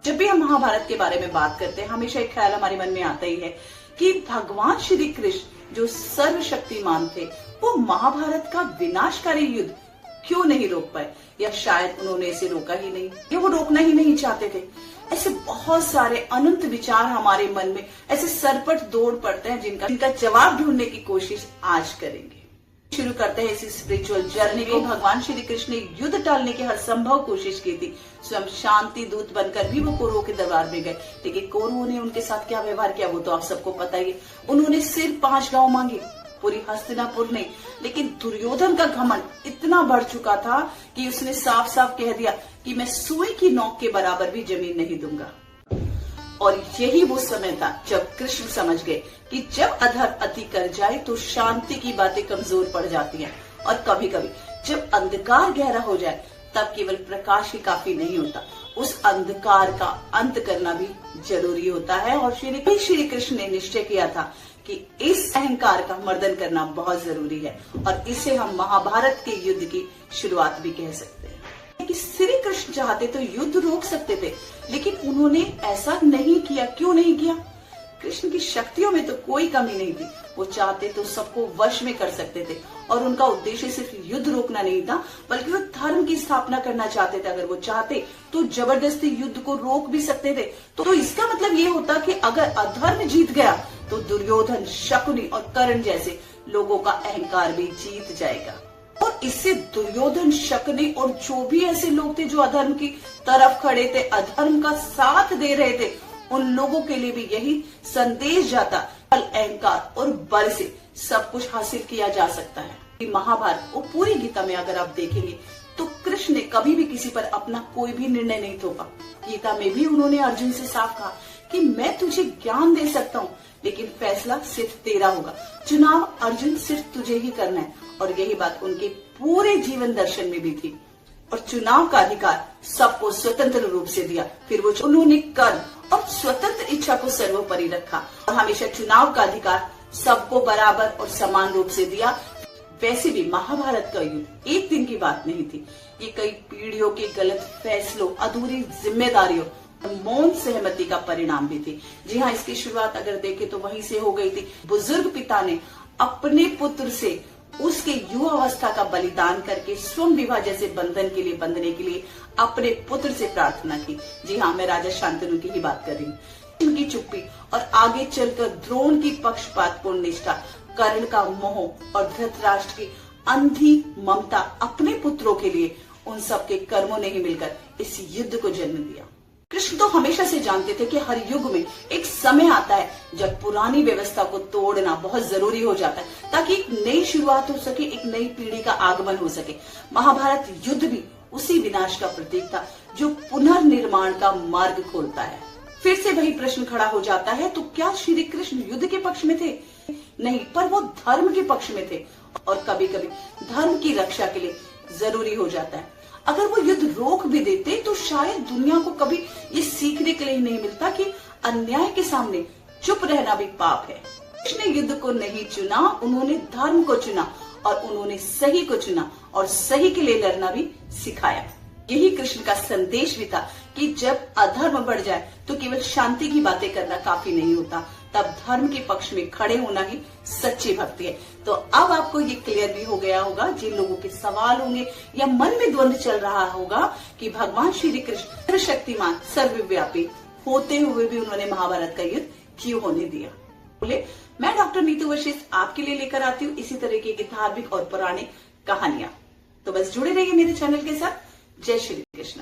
जब भी हम महाभारत के बारे में बात करते हैं हमेशा एक ख्याल हमारे मन में आता ही है कि भगवान श्री कृष्ण जो सर्वशक्तिमान थे वो महाभारत का विनाशकारी युद्ध क्यों नहीं रोक पाए, या शायद उन्होंने इसे रोका ही नहीं या वो रोकना ही नहीं चाहते थे। ऐसे बहुत सारे अनंत विचार हमारे मन में ऐसे सरपट दौड़ पड़ते हैं जिनका जवाब ढूंढने की कोशिश आज करेंगे। शुरू करते हैं इसी स्पिरिचुअल जर्नी को। भगवान श्री कृष्ण ने युद्ध टालने की हर संभव कोशिश की थी। स्वयं शांति दूत बनकर भी वो कौरवों के दरबार में गए, लेकिन कौरवों ने उनके साथ क्या व्यवहार किया वो तो आप सबको पता ही है। उन्होंने सिर्फ 5 गांव मांगे, पूरी हस्तिनापुर ने। लेकिन दुर्योधन का घमंड इतना बढ़ चुका था कि उसने साफ साफ कह दिया कि मैं सुई की नोक के बराबर भी जमीन नहीं दूंगा। और यही वो समय था जब कृष्ण समझ गए कि जब अधर्म अति कर जाए तो शांति की बातें कमजोर पड़ जाती हैं, और कभी कभी जब अंधकार गहरा हो जाए तब केवल प्रकाश ही काफी नहीं होता, उस अंधकार का अंत करना भी जरूरी होता है। और श्री कृष्ण ने निश्चय किया था कि इस अहंकार का मर्दन करना बहुत जरूरी है, और इसे हम महाभारत के युद्ध की शुरुआत भी कह सकते हैं। कि श्री कृष्ण चाहते तो युद्ध रोक सकते थे, लेकिन उन्होंने ऐसा नहीं किया। क्यों नहीं किया? कृष्ण की शक्तियों में तो कोई कमी नहीं थी, वो चाहते तो सबको वश में कर सकते थे, और उनका उद्देश्य सिर्फ युद्ध रोकना नहीं था बल्कि वो धर्म की स्थापना करना चाहते थे। अगर वो चाहते तो जबरदस्ती युद्ध को रोक भी सकते थे। तो इसका मतलब ये होता कि अगर अधर्म जीत गया तो दुर्योधन, शकुनी और कर्ण जैसे लोगों का अहंकार भी जीत जाएगा, और इससे दुर्योधन, शकुनी और जो भी ऐसे लोग थे जो अधर्म की तरफ खड़े थे, अधर्म का साथ दे रहे थे, उन लोगों के लिए भी यही संदेश जाता, अहंकार और बल से सब कुछ हासिल किया जा सकता है। महाभारत और पूरी गीता में अगर आप देखेंगे तो कृष्ण ने कभी भी किसी पर अपना कोई भी निर्णय नहीं थोपा। गीता में भी उन्होंने अर्जुन से साफ कहा कि मैं तुझे ज्ञान दे सकता हूँ, लेकिन फैसला सिर्फ तेरा होगा। चुनाव अर्जुन सिर्फ तुझे ही करना है, और यही बात उनके पूरे जीवन दर्शन में भी थी। और चुनाव का अधिकार सबको स्वतंत्र रूप से दिया। फिर वो उन्होंने कर्म और स्वतंत्र इच्छा को सर्वोपरि रखा, और हमेशा चुनाव का अधिकार सबको बराबर और समान रूप से दिया। वैसे भी महाभारत का युद्ध एक दिन की बात नहीं थी, ये कई पीढ़ियों के गलत फैसलों, अधूरी जिम्मेदारियों, मौन सहमति का परिणाम भी थी। जी हाँ, इसकी शुरुआत अगर देखें तो वहीं से हो गई थी। बुजुर्ग पिता ने अपने पुत्र से उसके युवावस्था का बलिदान करके स्वयं विवाह जैसे बंधन के लिए बंधने के लिए अपने पुत्र से प्रार्थना की। जी हाँ, मैं राजा शांतनु की ही बात कर रही हूँ। उनकी चुप्पी और आगे चलकर द्रोण की पक्षपातपूर्ण निष्ठा, कर्ण का मोह और धृतराष्ट्र की अंधी ममता अपने पुत्रों के लिए, उन सबके कर्मों ने ही मिलकर इस युद्ध को जन्म दिया। कृष्ण तो हमेशा से जानते थे कि हर युग में एक समय आता है जब पुरानी व्यवस्था को तोड़ना बहुत जरूरी हो जाता है, ताकि एक नई शुरुआत हो सके, एक नई पीढ़ी का आगमन हो सके। महाभारत युद्ध भी उसी विनाश का प्रतीक था जो पुनर्निर्माण का मार्ग खोलता है। फिर से वही प्रश्न खड़ा हो जाता है, तो क्या श्री कृष्ण युद्ध के पक्ष में थे? नहीं, पर वो धर्म के पक्ष में थे, और कभी कभी धर्म की रक्षा के लिए जरूरी हो जाता है। अगर वो युद्ध रोक भी देते तो शायद दुनिया को कभी ये सीखने के लिए नहीं मिलता कि अन्याय के सामने चुप रहना भी पाप है। कृष्ण ने युद्ध को नहीं चुना, उन्होंने धर्म को चुना, और उन्होंने सही को चुना, और सही के लिए लड़ना भी सिखाया। यही कृष्ण का संदेश भी था कि जब अधर्म बढ़ जाए तो केवल शांति की बातें करना काफी नहीं होता, तब धर्म के पक्ष में खड़े होना ही सच्ची भक्ति है। तो अब आपको ये क्लियर भी हो गया होगा, जिन लोगों के सवाल होंगे या मन में द्वंद्व चल रहा होगा कि भगवान श्री कृष्ण सर्वशक्तिमान, सर्वव्यापी होते हुए भी उन्होंने महाभारत का युद्ध क्यों होने दिया। बोले, मैं डॉक्टर नीतू वशिष्ठ आपके लिए लेकर आती हूँ इसी तरीके की धार्मिक और पौराणिक कहानियां। तो बस जुड़े रहिए मेरे चैनल के साथ। जय श्री कृष्ण।